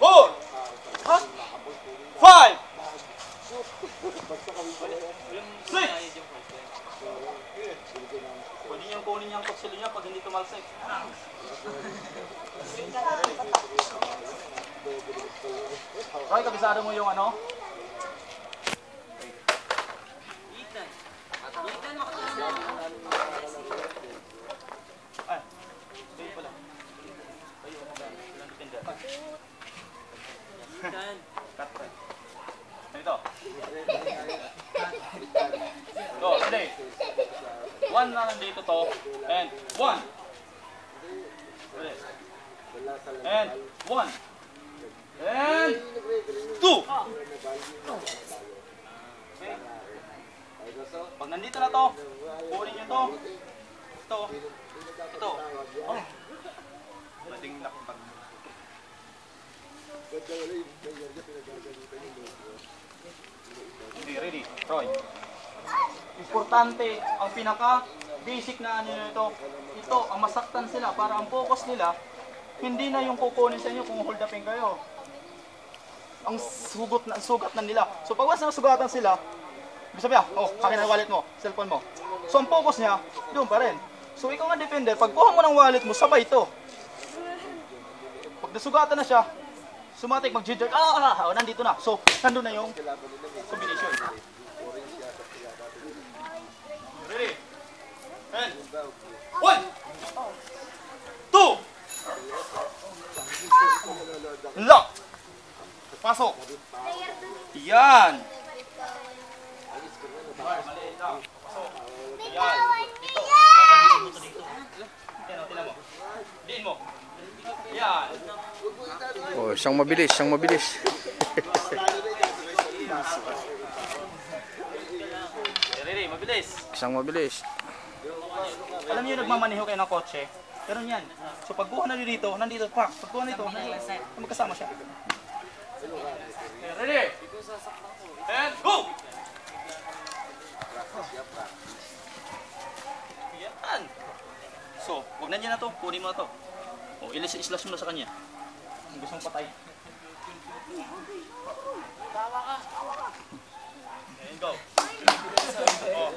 4, 5, 6. Pwede niyang kunin niyang kutsilyo niya pag hindi tumalsik. Roy, kabisado mo yung ano? Ay, kayo pala. Kayo, ilang defender. Cut. Ito. Go, play. 1 na nandito to. And 1. And 1. And 2. Okay. Pag nandito na to, kunin nyo to. Ito. Ito. Oh. Mating nakapag. Okay, ready. Troy. Importante, ang pinaka basic na ano nito. Ito, ang masaktan sila para ang focus nila hindi na yung kukunin sa inyo kung hold upin kayo. Ang sugat na nila. So pag once na sugatan sila, ibig sabihin, oh, akin na wallet mo, cellphone mo. So ang focus niya, doon pa rin. So ikaw nga defender, pag kuha mo ng wallet mo, sabay ito. Pag nasugatan na siya, sumatik, mag-jigger, nandito na. So, nandun na yung combination. Ready? And 1, 2, lock. Pasok. Yan. Yan. Diin mo. Yan. Oh, siyang mabilis, siyang mabilis. Ready, mabilis. Siyang mabilis. Alam niyo nagmamaneho kayo ng kotse? Pero yan. So pagkuha na dito, nandito, pak. Pagkuha nito, magkasama siya. Ready? And go! Yan. So, huwag na niya na to. Kunin mo na to. O, ilis-slash mo na sa kanya. Kung gusto mong patay. Tawa ka. And go. Oh.